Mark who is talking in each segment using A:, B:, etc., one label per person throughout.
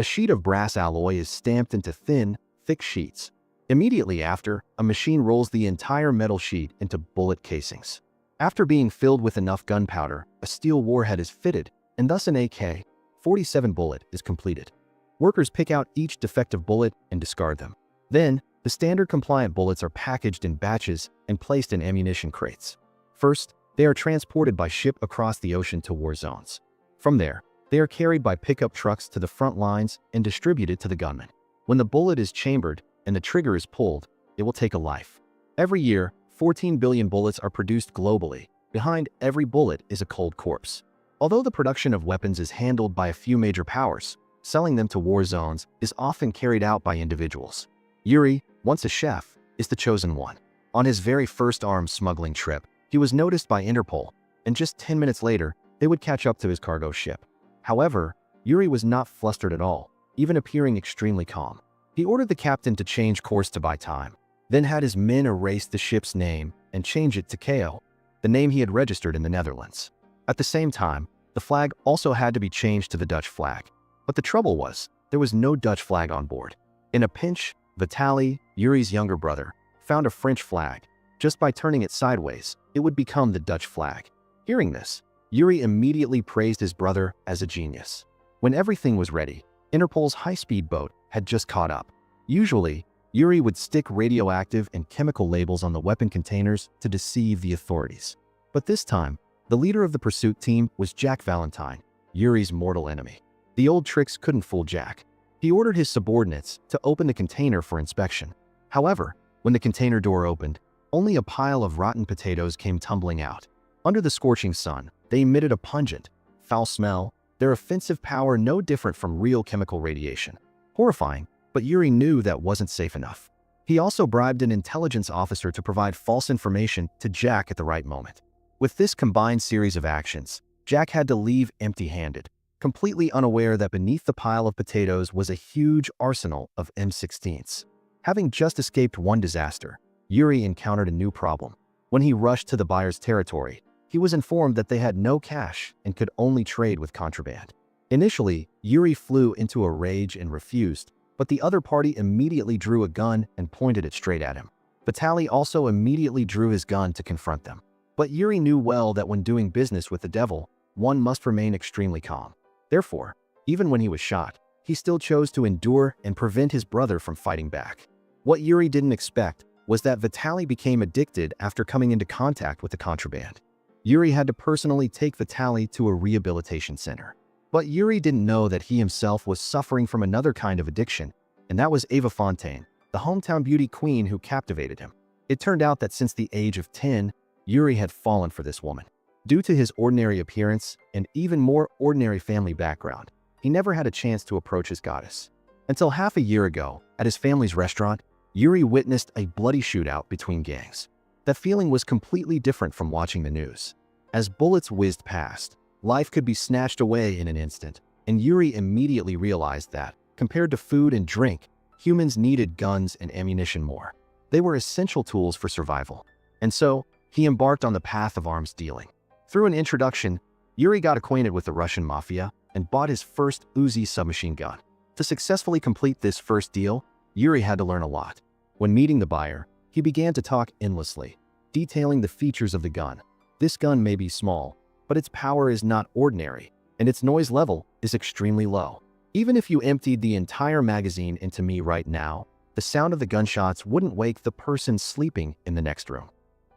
A: A sheet of brass alloy is stamped into thin, thick sheets. Immediately after, a machine rolls the entire metal sheet into bullet casings. After being filled with enough gunpowder, a steel warhead is fitted, and thus an AK-47 bullet is completed. Workers pick out each defective bullet and discard them. Then, the standard compliant bullets are packaged in batches and placed in ammunition crates. First, they are transported by ship across the ocean to war zones. From there, they are carried by pickup trucks to the front lines and distributed to the gunmen. When the bullet is chambered and the trigger is pulled, it will take a life. Every year, 14 billion bullets are produced globally. Behind every bullet is a cold corpse. Although the production of weapons is handled by a few major powers, selling them to war zones is often carried out by individuals. Yuri, once a chef, is the chosen one. On his very first arms smuggling trip, he was noticed by Interpol, and just 10 minutes later, they would catch up to his cargo ship. However, Yuri was not flustered at all, even appearing extremely calm. He ordered the captain to change course to buy time, then had his men erase the ship's name and change it to KO, the name he had registered in the Netherlands. At the same time, the flag also had to be changed to the Dutch flag. But the trouble was, there was no Dutch flag on board. In a pinch, Vitaly, Yuri's younger brother, found a French flag. Just by turning it sideways, it would become the Dutch flag. Hearing this, Yuri immediately praised his brother as a genius. When everything was ready, Interpol's high-speed boat had just caught up. Usually, Yuri would stick radioactive and chemical labels on the weapon containers to deceive the authorities. But this time, the leader of the pursuit team was Jack Valentine, Yuri's mortal enemy. The old tricks couldn't fool Jack. He ordered his subordinates to open the container for inspection. However, when the container door opened, only a pile of rotten potatoes came tumbling out. Under the scorching sun, they emitted a pungent, foul smell, their offensive power no different from real chemical radiation. Horrifying, but Yuri knew that wasn't safe enough. He also bribed an intelligence officer to provide false information to Jack at the right moment. With this combined series of actions, Jack had to leave empty-handed, completely unaware that beneath the pile of potatoes was a huge arsenal of M16s. Having just escaped one disaster, Yuri encountered a new problem. When he rushed to the buyer's territory, he was informed that they had no cash and could only trade with contraband. Initially, Yuri flew into a rage and refused, but the other party immediately drew a gun and pointed it straight at him. Vitaly also immediately drew his gun to confront them. But Yuri knew well that when doing business with the devil, one must remain extremely calm. Therefore, even when he was shot, he still chose to endure and prevent his brother from fighting back. What Yuri didn't expect was that Vitaly became addicted after coming into contact with the contraband. Yuri had to personally take Vitaly to a rehabilitation center. But Yuri didn't know that he himself was suffering from another kind of addiction, and that was Eva Fontaine, the hometown beauty queen who captivated him. It turned out that since the age of 10, Yuri had fallen for this woman. Due to his ordinary appearance and even more ordinary family background, he never had a chance to approach his goddess. Until half a year ago, at his family's restaurant, Yuri witnessed a bloody shootout between gangs. That feeling was completely different from watching the news. As bullets whizzed past, life could be snatched away in an instant, and Yuri immediately realized that, compared to food and drink, humans needed guns and ammunition more. They were essential tools for survival. And so, he embarked on the path of arms dealing. Through an introduction, Yuri got acquainted with the Russian mafia and bought his first Uzi submachine gun. To successfully complete this first deal, Yuri had to learn a lot. When meeting the buyer, he began to talk endlessly, detailing the features of the gun. This gun may be small, but its power is not ordinary, and its noise level is extremely low. Even if you emptied the entire magazine into me right now, the sound of the gunshots wouldn't wake the person sleeping in the next room.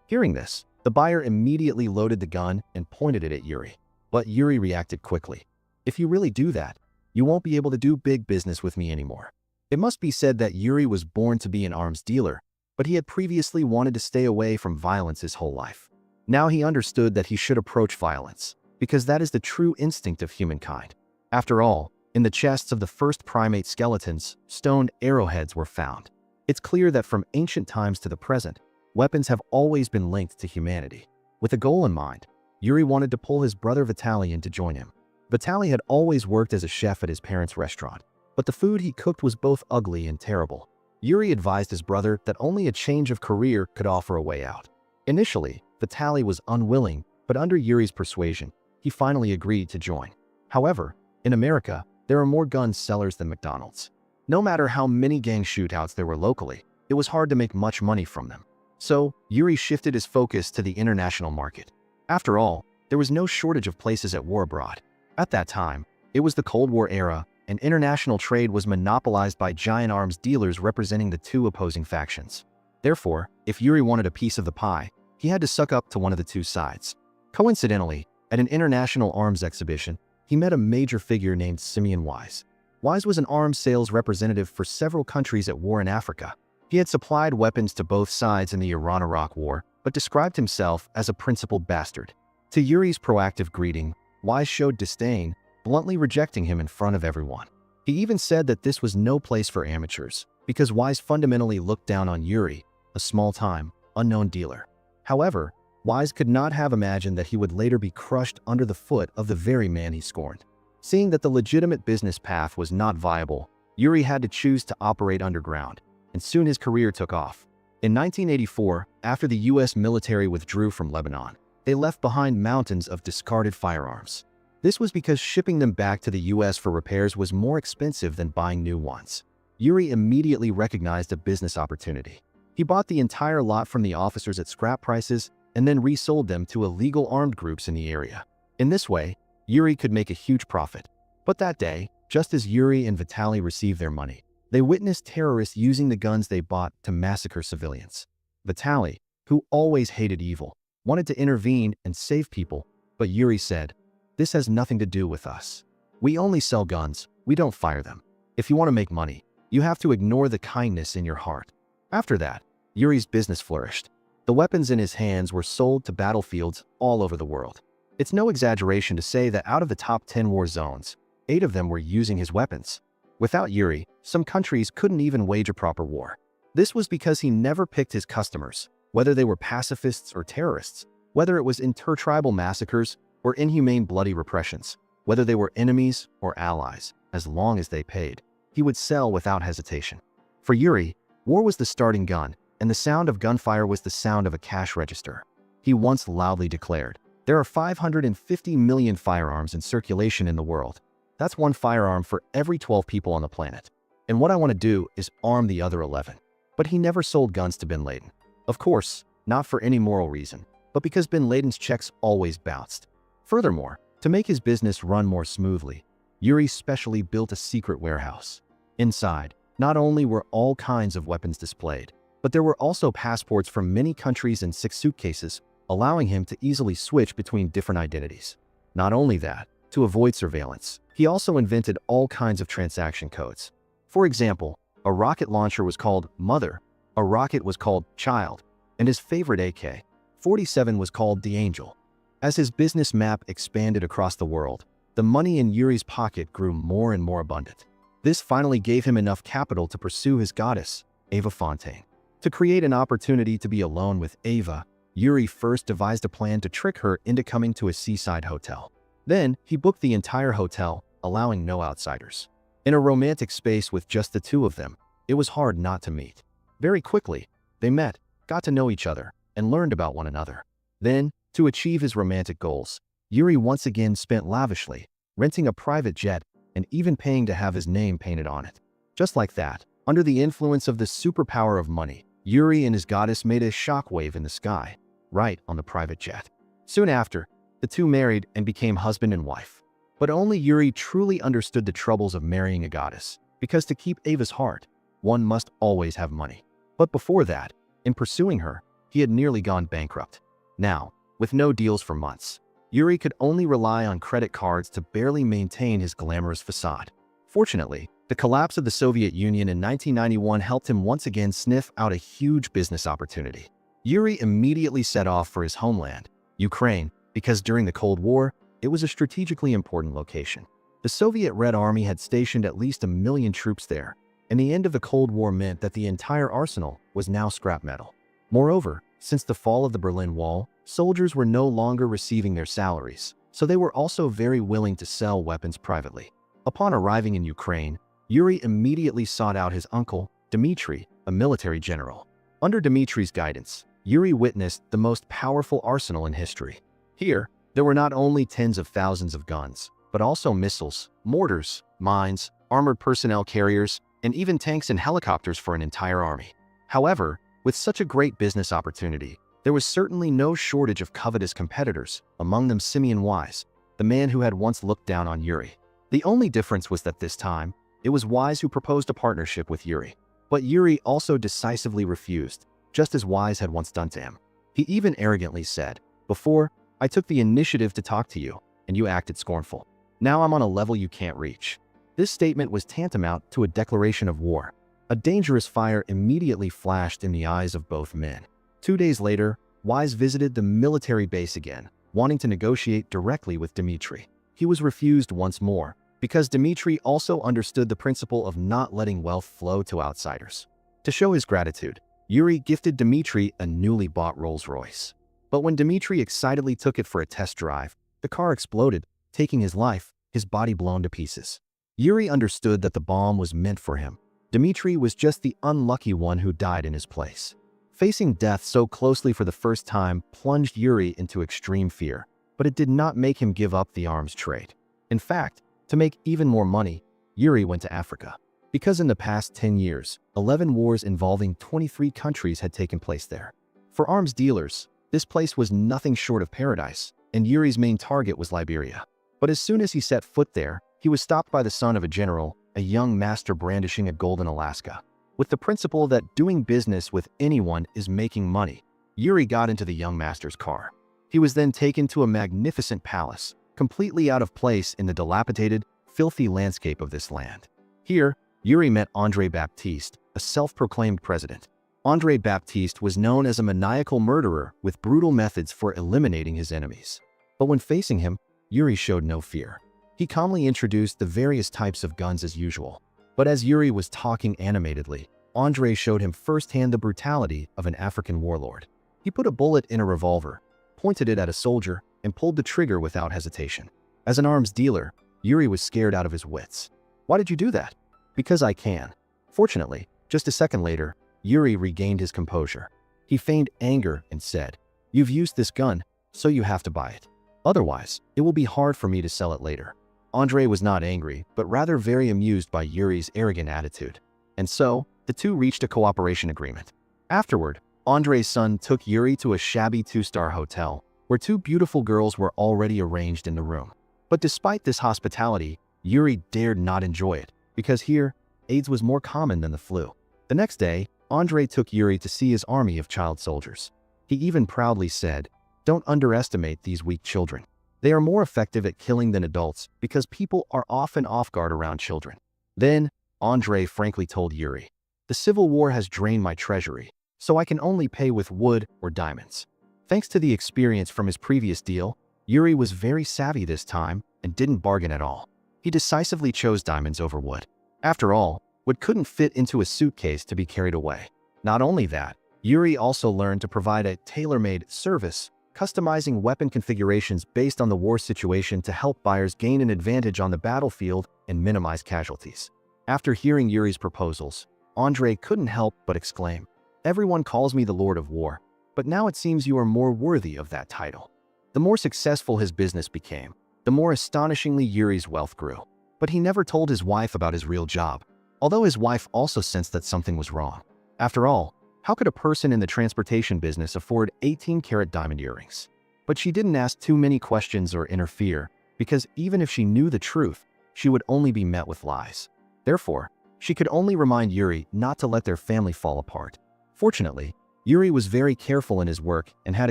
A: Hearing this, the buyer immediately loaded the gun and pointed it at Yuri. But Yuri reacted quickly. If you really do that, you won't be able to do big business with me anymore. It must be said that Yuri was born to be an arms dealer, but he had previously wanted to stay away from violence his whole life. Now he understood that he should approach violence, because that is the true instinct of humankind. After all, in the chests of the first primate skeletons, stone arrowheads were found. It's clear that from ancient times to the present, weapons have always been linked to humanity. With a goal in mind, Yuri wanted to pull his brother Vitaly in to join him. Vitaly had always worked as a chef at his parents' restaurant, but the food he cooked was both ugly and terrible. Yuri advised his brother that only a change of career could offer a way out. Initially, Vitaly was unwilling, but under Yuri's persuasion, he finally agreed to join. However, in America, there are more gun sellers than McDonald's. No matter how many gang shootouts there were locally, it was hard to make much money from them. So, Yuri shifted his focus to the international market. After all, there was no shortage of places at war abroad. At that time, it was the Cold War era, and international trade was monopolized by giant arms dealers representing the two opposing factions. Therefore, if Yuri wanted a piece of the pie, he had to suck up to one of the two sides. Coincidentally, at an international arms exhibition, he met a major figure named Simeon Wise. Wise was an arms sales representative for several countries at war in Africa. He had supplied weapons to both sides in the Iran-Iraq War, but described himself as a principled bastard. To Yuri's proactive greeting, Wise showed disdain, bluntly rejecting him in front of everyone. He even said that this was no place for amateurs, because Wise fundamentally looked down on Yuri, a small-time, unknown dealer. However, Wise could not have imagined that he would later be crushed under the foot of the very man he scorned. Seeing that the legitimate business path was not viable, Yuri had to choose to operate underground, and soon his career took off. In 1984, after the US military withdrew from Lebanon, they left behind mountains of discarded firearms. This was because shipping them back to the US for repairs was more expensive than buying new ones. Yuri immediately recognized a business opportunity. He bought the entire lot from the officers at scrap prices and then resold them to illegal armed groups in the area. In this way, Yuri could make a huge profit. But that day, just as Yuri and Vitaly received their money, they witnessed terrorists using the guns they bought to massacre civilians. Vitaly, who always hated evil, wanted to intervene and save people, but Yuri said, "This has nothing to do with us. We only sell guns, we don't fire them. If you want to make money, you have to ignore the kindness in your heart." After that, Yuri's business flourished. The weapons in his hands were sold to battlefields all over the world. It's no exaggeration to say that out of the top 10 war zones, 8 of them were using his weapons. Without Yuri, some countries couldn't even wage a proper war. This was because he never picked his customers, whether they were pacifists or terrorists, whether it was intertribal massacres or inhumane bloody repressions, whether they were enemies or allies, as long as they paid, he would sell without hesitation. For Yuri, war was the starting gun, and the sound of gunfire was the sound of a cash register. He once loudly declared, "There are 550 million firearms in circulation in the world. That's one firearm for every 12 people on the planet. And what I want to do is arm the other 11. But he never sold guns to bin Laden. Of course, not for any moral reason, but because bin Laden's checks always bounced. Furthermore, to make his business run more smoothly, Yuri specially built a secret warehouse. Inside, not only were all kinds of weapons displayed, but there were also passports from many countries in 6 suitcases, allowing him to easily switch between different identities. Not only that, to avoid surveillance, he also invented all kinds of transaction codes. For example, a rocket launcher was called Mother, a rocket was called Child, and his favorite AK-47 was called the Angel. As his business map expanded across the world, the money in Yuri's pocket grew more and more abundant. This finally gave him enough capital to pursue his goddess, Eva Fontaine. To create an opportunity to be alone with Eva, Yuri first devised a plan to trick her into coming to a seaside hotel. Then, he booked the entire hotel, allowing no outsiders. In a romantic space with just the two of them, it was hard not to meet. Very quickly, they met, got to know each other, and learned about one another. Then, to achieve his romantic goals, Yuri once again spent lavishly, renting a private jet and even paying to have his name painted on it. Just like that, under the influence of the superpower of money, Yuri and his goddess made a shockwave in the sky, right on the private jet. Soon after, the two married and became husband and wife. But only Yuri truly understood the troubles of marrying a goddess, because to keep Eva's heart, one must always have money. But before that, in pursuing her, he had nearly gone bankrupt. Now, with no deals for months, Yuri could only rely on credit cards to barely maintain his glamorous facade. Fortunately, the collapse of the Soviet Union in 1991 helped him once again sniff out a huge business opportunity. Yuri immediately set off for his homeland, Ukraine, because during the Cold War, it was a strategically important location. The Soviet Red Army had stationed at least 1 million troops there, and the end of the Cold War meant that the entire arsenal was now scrap metal. Moreover, since the fall of the Berlin Wall, soldiers were no longer receiving their salaries, so they were also very willing to sell weapons privately. Upon arriving in Ukraine, Yuri immediately sought out his uncle, Dmitry, a military general. Under Dmitry's guidance, Yuri witnessed the most powerful arsenal in history. Here, there were not only tens of thousands of guns, but also missiles, mortars, mines, armored personnel carriers, and even tanks and helicopters for an entire army. However, with such a great business opportunity, there was certainly no shortage of covetous competitors, among them Simeon Wise, the man who had once looked down on Yuri. The only difference was that this time, it was Wise who proposed a partnership with Yuri. But Yuri also decisively refused, just as Wise had once done to him. He even arrogantly said, "Before, I took the initiative to talk to you, and you acted scornful. Now I'm on a level you can't reach." This statement was tantamount to a declaration of war. A dangerous fire immediately flashed in the eyes of both men. 2 days later, Wise visited the military base again, wanting to negotiate directly with Dmitri. He was refused once more, because Dmitri also understood the principle of not letting wealth flow to outsiders. To show his gratitude, Yuri gifted Dmitri a newly bought Rolls-Royce. But when Dmitri excitedly took it for a test drive, the car exploded, taking his life, his body blown to pieces. Yuri understood that the bomb was meant for him. Dmitri was just the unlucky one who died in his place. Facing death so closely for the first time plunged Yuri into extreme fear, but it did not make him give up the arms trade. In fact, to make even more money, Yuri went to Africa. Because in the past 10 years, 11 wars involving 23 countries had taken place there. For arms dealers, this place was nothing short of paradise, and Yuri's main target was Liberia. But as soon as he set foot there, he was stopped by the son of a general, a young master brandishing a golden Alaska. With the principle that doing business with anyone is making money, Yuri got into the young master's car. He was then taken to a magnificent palace, completely out of place in the dilapidated, filthy landscape of this land. Here, Yuri met André Baptiste, a self-proclaimed president. André Baptiste was known as a maniacal murderer with brutal methods for eliminating his enemies. But when facing him, Yuri showed no fear. He calmly introduced the various types of guns as usual. But as Yuri was talking animatedly, André showed him firsthand the brutality of an African warlord. He put a bullet in a revolver, pointed it at a soldier, and pulled the trigger without hesitation. As an arms dealer, Yuri was scared out of his wits. "Why did you do that?" "Because I can." Fortunately, just a second later, Yuri regained his composure. He feigned anger and said, "You've used this gun, so you have to buy it. Otherwise, it will be hard for me to sell it later." André was not angry, but rather very amused by Yuri's arrogant attitude. And so, the two reached a cooperation agreement. Afterward, André's son took Yuri to a shabby 2-star hotel, where 2 beautiful girls were already arranged in the room. But despite this hospitality, Yuri dared not enjoy it, because here, AIDS was more common than the flu. The next day, André took Yuri to see his army of child soldiers. He even proudly said, "Don't underestimate these weak children. They are more effective at killing than adults because people are often off guard around children." Then, André frankly told Yuri, "The Civil War has drained my treasury, so I can only pay with wood or diamonds." Thanks to the experience from his previous deal, Yuri was very savvy this time and didn't bargain at all. He decisively chose diamonds over wood. After all, wood couldn't fit into a suitcase to be carried away. Not only that, Yuri also learned to provide a tailor-made service, customizing weapon configurations based on the war situation to help buyers gain an advantage on the battlefield and minimize casualties. After hearing Yuri's proposals, André couldn't help but exclaim, "Everyone calls me the Lord of War, but now it seems you are more worthy of that title." The more successful his business became, the more astonishingly Yuri's wealth grew. But he never told his wife about his real job, although his wife also sensed that something was wrong. After all, how could a person in the transportation business afford 18-karat diamond earrings? But she didn't ask too many questions or interfere, because even if she knew the truth, she would only be met with lies. Therefore, she could only remind Yuri not to let their family fall apart. Fortunately, Yuri was very careful in his work and had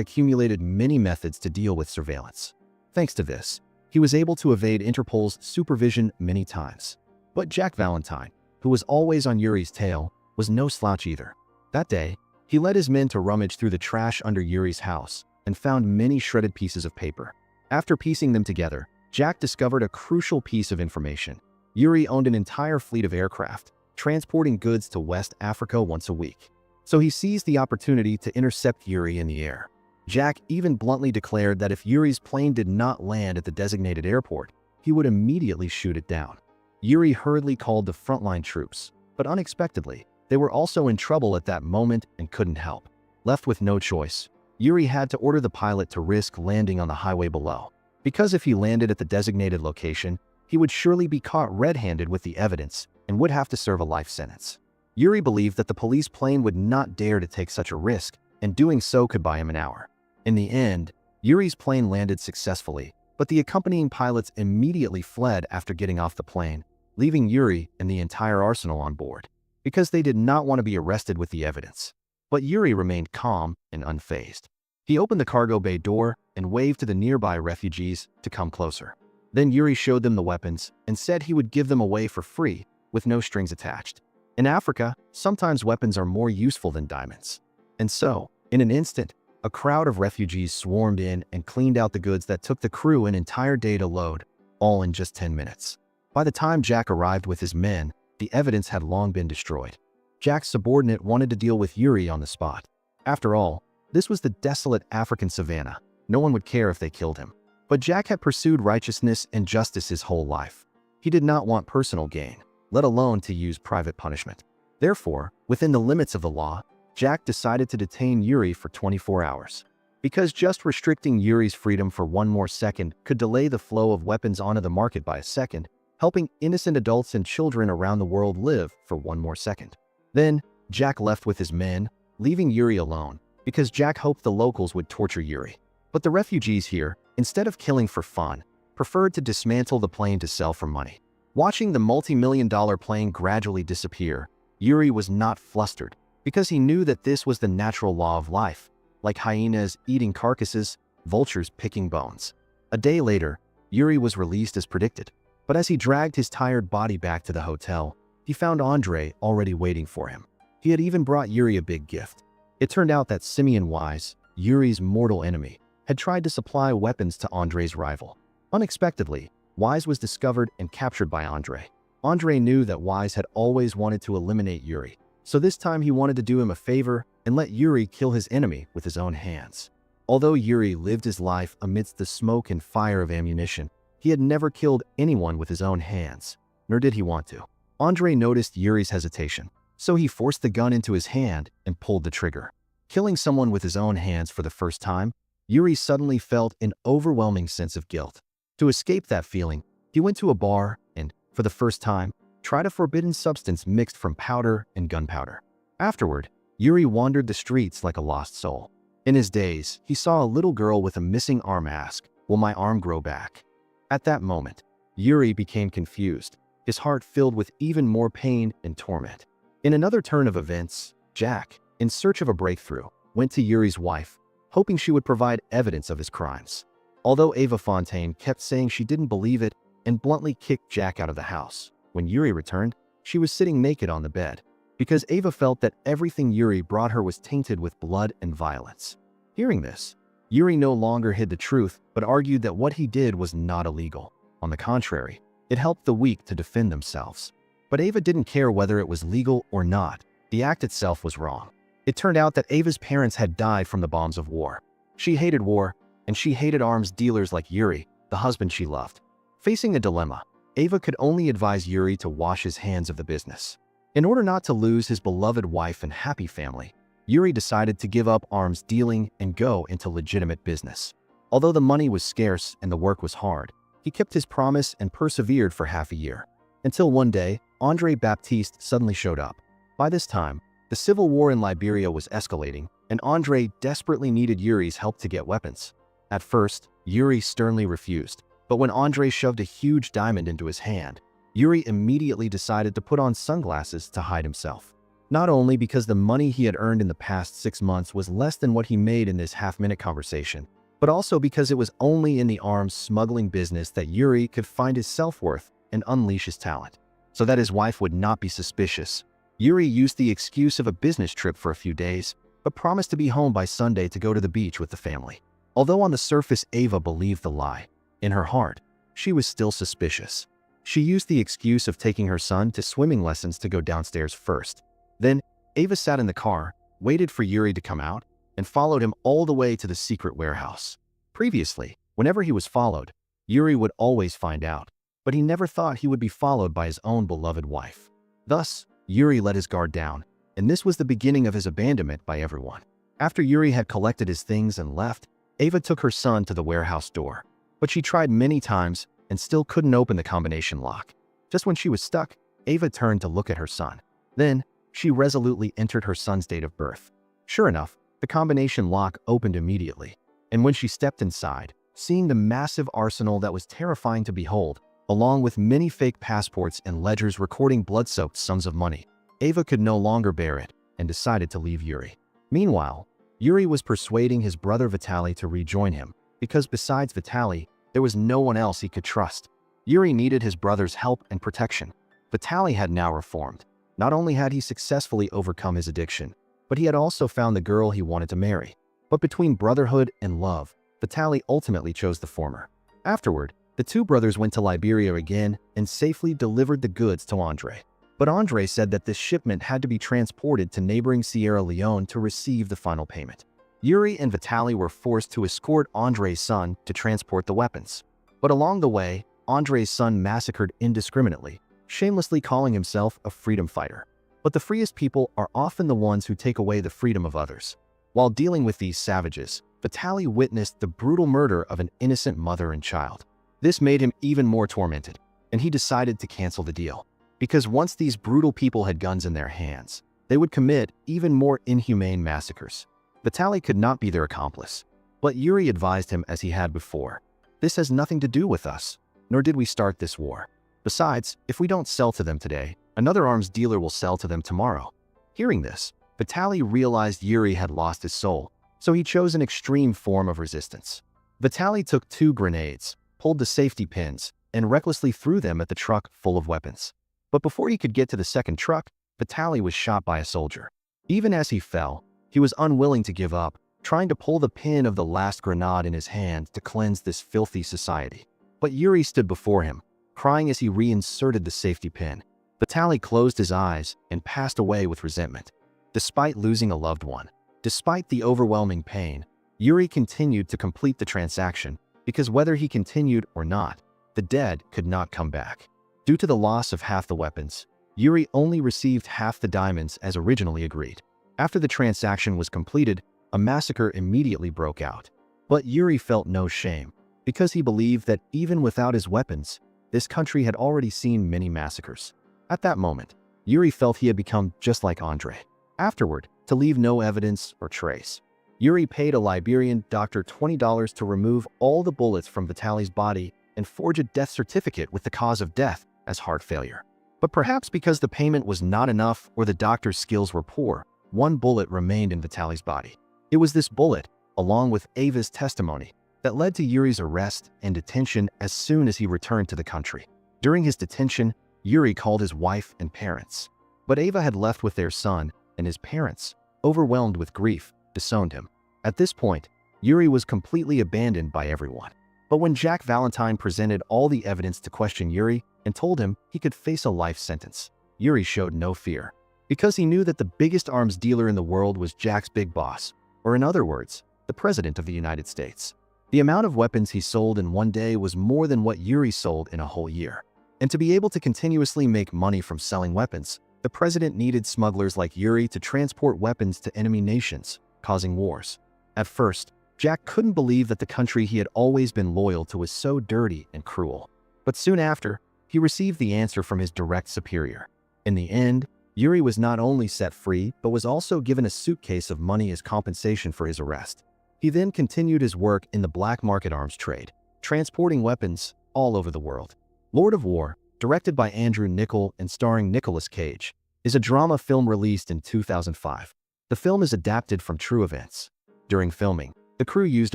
A: accumulated many methods to deal with surveillance. Thanks to this, he was able to evade Interpol's supervision many times. But Jack Valentine, who was always on Yuri's tail, was no slouch either. That day, he led his men to rummage through the trash under Yuri's house and found many shredded pieces of paper. After piecing them together, Jack discovered a crucial piece of information. Yuri owned an entire fleet of aircraft, transporting goods to West Africa once a week. So he seized the opportunity to intercept Yuri in the air. Jack even bluntly declared that if Yuri's plane did not land at the designated airport, he would immediately shoot it down. Yuri hurriedly called the frontline troops, but unexpectedly, they were also in trouble at that moment and couldn't help. Left with no choice, Yuri had to order the pilot to risk landing on the highway below. because if he landed at the designated location, he would surely be caught red-handed with the evidence and would have to serve a life sentence. Yuri believed that the police plane would not dare to take such a risk, and doing so could buy him an hour. In the end, Yuri's plane landed successfully, but the accompanying pilots immediately fled after getting off the plane, leaving Yuri and the entire arsenal on board, because they did not want to be arrested with the evidence. But Yuri remained calm and unfazed. He opened the cargo bay door and waved to the nearby refugees to come closer. Then Yuri showed them the weapons and said he would give them away for free with no strings attached. In Africa, sometimes weapons are more useful than diamonds. And so, in an instant, a crowd of refugees swarmed in and cleaned out the goods that took the crew an entire day to load, all in just 10 minutes. By the time Jack arrived with his men, the evidence had long been destroyed. Jack's subordinate wanted to deal with Yuri on the spot. After all, this was the desolate African savannah. No one would care if they killed him. But Jack had pursued righteousness and justice his whole life. He did not want personal gain, let alone to use private punishment. Therefore, within the limits of the law, Jack decided to detain Yuri for 24 hours. Because just restricting Yuri's freedom for one more second could delay the flow of weapons onto the market by a second, helping innocent adults and children around the world live for one more second. Then, Jack left with his men, leaving Yuri alone, because Jack hoped the locals would torture Yuri. But the refugees here, instead of killing for fun, preferred to dismantle the plane to sell for money. Watching the multi-million-dollar plane gradually disappear, Yuri was not flustered, because he knew that this was the natural law of life, like hyenas eating carcasses, vultures picking bones. A day later, Yuri was released as predicted, but as he dragged his tired body back to the hotel, he found Andrei already waiting for him. He had even brought Yuri a big gift. It turned out that Simeon Wise, Yuri's mortal enemy, had tried to supply weapons to Andrei's rival. Unexpectedly, Wise was discovered and captured by Andrei. Andrei knew that Wise had always wanted to eliminate Yuri, so this time he wanted to do him a favor and let Yuri kill his enemy with his own hands. Although Yuri lived his life amidst the smoke and fire of ammunition, he had never killed anyone with his own hands, nor did he want to. Andrei noticed Yuri's hesitation, so he forced the gun into his hand and pulled the trigger. Killing someone with his own hands for the first time, Yuri suddenly felt an overwhelming sense of guilt. To escape that feeling, he went to a bar and, for the first time, tried a forbidden substance mixed from powder and gunpowder. Afterward, Yuri wandered the streets like a lost soul. In his daze, he saw a little girl with a missing arm ask, "Will my arm grow back?" At that moment, Yuri became confused, his heart filled with even more pain and torment. In another turn of events, Jack, in search of a breakthrough, went to Yuri's wife, hoping she would provide evidence of his crimes. Although Ava Fontaine kept saying she didn't believe it and bluntly kicked Jack out of the house, when Yuri returned, she was sitting naked on the bed, because Ava felt that everything Yuri brought her was tainted with blood and violence. Hearing this, Yuri no longer hid the truth but argued that what he did was not illegal. On the contrary, it helped the weak to defend themselves. But Ava didn't care whether it was legal or not. The act itself was wrong. It turned out that Ava's parents had died from the bombs of war. She hated war, and she hated arms dealers like Yuri, the husband she loved. Facing a dilemma, Ava could only advise Yuri to wash his hands of the business. In order not to lose his beloved wife and happy family, Yuri decided to give up arms dealing and go into legitimate business. Although the money was scarce and the work was hard, he kept his promise and persevered for half a year. Until one day, André Baptiste suddenly showed up. By this time, the civil war in Liberia was escalating, and André desperately needed Yuri's help to get weapons. At first, Yuri sternly refused, but when André shoved a huge diamond into his hand, Yuri immediately decided to put on sunglasses to hide himself. Not only because the money he had earned in the past 6 months was less than what he made in this half-minute conversation, but also because it was only in the arms smuggling business that Yuri could find his self-worth and unleash his talent. So that his wife would not be suspicious, Yuri used the excuse of a business trip for a few days, but promised to be home by Sunday to go to the beach with the family. Although on the surface Ava believed the lie, in her heart, she was still suspicious. She used the excuse of taking her son to swimming lessons to go downstairs first. Then, Ava sat in the car, waited for Yuri to come out, and followed him all the way to the secret warehouse. Previously, whenever he was followed, Yuri would always find out, but he never thought he would be followed by his own beloved wife. Thus, Yuri let his guard down, and this was the beginning of his abandonment by everyone. After Yuri had collected his things and left, Ava took her son to the warehouse door. But she tried many times and still couldn't open the combination lock. Just when she was stuck, Ava turned to look at her son. Then, she resolutely entered her son's date of birth. Sure enough, the combination lock opened immediately. And when she stepped inside, seeing the massive arsenal that was terrifying to behold, along with many fake passports and ledgers recording blood-soaked sums of money, Ava could no longer bear it and decided to leave Yuri. Meanwhile, Yuri was persuading his brother Vitaly to rejoin him, because besides Vitaly, there was no one else he could trust. Yuri needed his brother's help and protection. Vitaly had now reformed. Not only had he successfully overcome his addiction, but he had also found the girl he wanted to marry. But between brotherhood and love, Vitaly ultimately chose the former. Afterward, the two brothers went to Liberia again and safely delivered the goods to Andre. But Andre said that this shipment had to be transported to neighboring Sierra Leone to receive the final payment. Yuri and Vitaly were forced to escort Andre's son to transport the weapons. But along the way, Andre's son massacred indiscriminately, shamelessly calling himself a freedom fighter. But the freest people are often the ones who take away the freedom of others. While dealing with these savages, Vitaly witnessed the brutal murder of an innocent mother and child. This made him even more tormented, and he decided to cancel the deal. Because once these brutal people had guns in their hands, they would commit even more inhumane massacres. Vitaly could not be their accomplice, but Yuri advised him as he had before. This has nothing to do with us, nor did we start this war. Besides, if we don't sell to them today, another arms dealer will sell to them tomorrow. Hearing this, Vitaly realized Yuri had lost his soul, so he chose an extreme form of resistance. Vitaly took 2 grenades, pulled the safety pins, and recklessly threw them at the truck full of weapons. But before he could get to the second truck, Vitaly was shot by a soldier. Even as he fell, he was unwilling to give up, trying to pull the pin of the last grenade in his hand to cleanse this filthy society. But Yuri stood before him, crying as he reinserted the safety pin. Vitaly closed his eyes and passed away with resentment. Despite losing a loved one, despite the overwhelming pain, Yuri continued to complete the transaction because whether he continued or not, the dead could not come back. Due to the loss of half the weapons, Yuri only received half the diamonds as originally agreed. After the transaction was completed, a massacre immediately broke out. But Yuri felt no shame, because he believed that even without his weapons, this country had already seen many massacres. At that moment, Yuri felt he had become just like Andre. Afterward, to leave no evidence or trace, Yuri paid a Liberian doctor $20 to remove all the bullets from Vitaly's body and forge a death certificate with the cause of death as heart failure. But perhaps because the payment was not enough or the doctor's skills were poor, one bullet remained in Vitaly's body. It was this bullet, along with Ava's testimony, that led to Yuri's arrest and detention as soon as he returned to the country. During his detention, Yuri called his wife and parents. But Ava had left with their son, and his parents, overwhelmed with grief, disowned him. At this point, Yuri was completely abandoned by everyone. But when Jack Valentine presented all the evidence to question Yuri and told him he could face a life sentence, Yuri showed no fear. Because he knew that the biggest arms dealer in the world was Jack's big boss, or in other words, the President of the United States. The amount of weapons he sold in one day was more than what Yuri sold in a whole year. And to be able to continuously make money from selling weapons, the president needed smugglers like Yuri to transport weapons to enemy nations, causing wars. At first, Jack couldn't believe that the country he had always been loyal to was so dirty and cruel. But soon after, he received the answer from his direct superior. In the end, Yuri was not only set free, but was also given a suitcase of money as compensation for his arrest. He then continued his work in the black market arms trade, transporting weapons all over the world. Lord of War, directed by Andrew Niccol and starring Nicolas Cage, is a drama film released in 2005. The film is adapted from true events. During filming, the crew used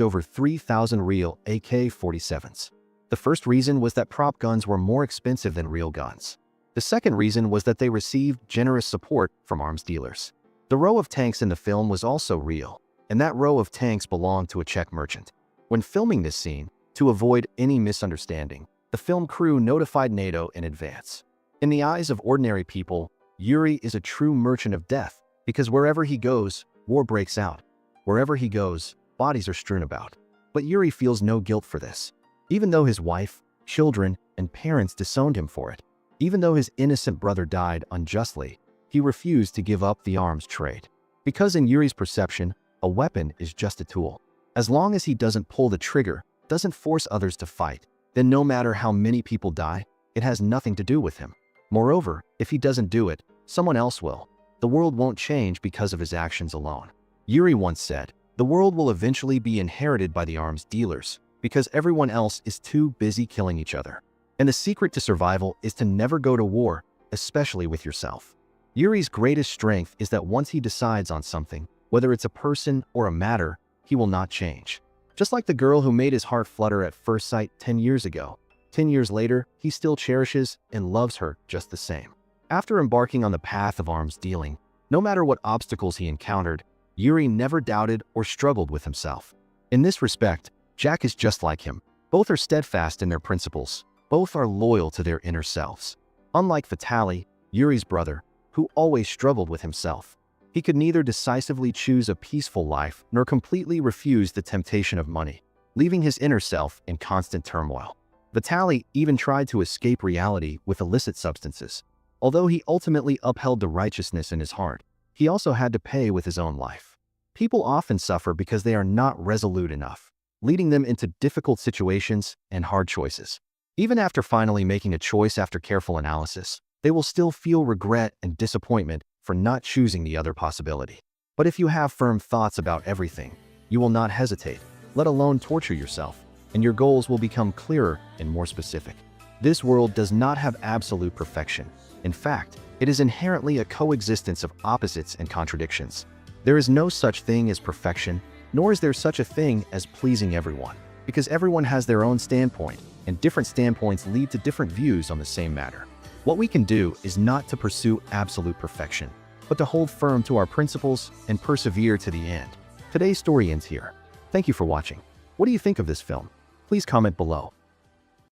A: over 3,000 real AK-47s. The first reason was that prop guns were more expensive than real guns. The second reason was that they received generous support from arms dealers. The row of tanks in the film was also real, and that row of tanks belonged to a Czech merchant. When filming this scene, to avoid any misunderstanding, the film crew notified NATO in advance. In the eyes of ordinary people, Yuri is a true merchant of death, because wherever he goes, war breaks out. Wherever he goes, bodies are strewn about. But Yuri feels no guilt for this. Even though his wife, children, and parents disowned him for it, even though his innocent brother died unjustly, he refused to give up the arms trade. Because in Yuri's perception, a weapon is just a tool. As long as he doesn't pull the trigger, doesn't force others to fight, then no matter how many people die, it has nothing to do with him. Moreover, if he doesn't do it, someone else will. The world won't change because of his actions alone. Yuri once said, "The world will eventually be inherited by the arms dealers because everyone else is too busy killing each other." And the secret to survival is to never go to war, especially with yourself. Yuri's greatest strength is that once he decides on something, whether it's a person or a matter, he will not change. Just like the girl who made his heart flutter at first sight 10 years ago. 10 years later, he still cherishes and loves her just the same. After embarking on the path of arms dealing, no matter what obstacles he encountered, Yuri never doubted or struggled with himself. In this respect, Jack is just like him. Both are steadfast in their principles. Both are loyal to their inner selves. Unlike Vitaly, Yuri's brother, who always struggled with himself, he could neither decisively choose a peaceful life nor completely refuse the temptation of money, leaving his inner self in constant turmoil. Vitaly even tried to escape reality with illicit substances. Although he ultimately upheld the righteousness in his heart, he also had to pay with his own life. People often suffer because they are not resolute enough, leading them into difficult situations and hard choices. Even after finally making a choice after careful analysis, they will still feel regret and disappointment for not choosing the other possibility. But if you have firm thoughts about everything, you will not hesitate, let alone torture yourself, and your goals will become clearer and more specific. This world does not have absolute perfection. In fact, it is inherently a coexistence of opposites and contradictions. There is no such thing as perfection, nor is there such a thing as pleasing everyone, because everyone has their own standpoint, and different standpoints lead to different views on the same matter. What we can do is not to pursue absolute perfection, but to hold firm to our principles and persevere to the end. Today's story ends here. Thank you for watching. What do you think of this film? Please comment below.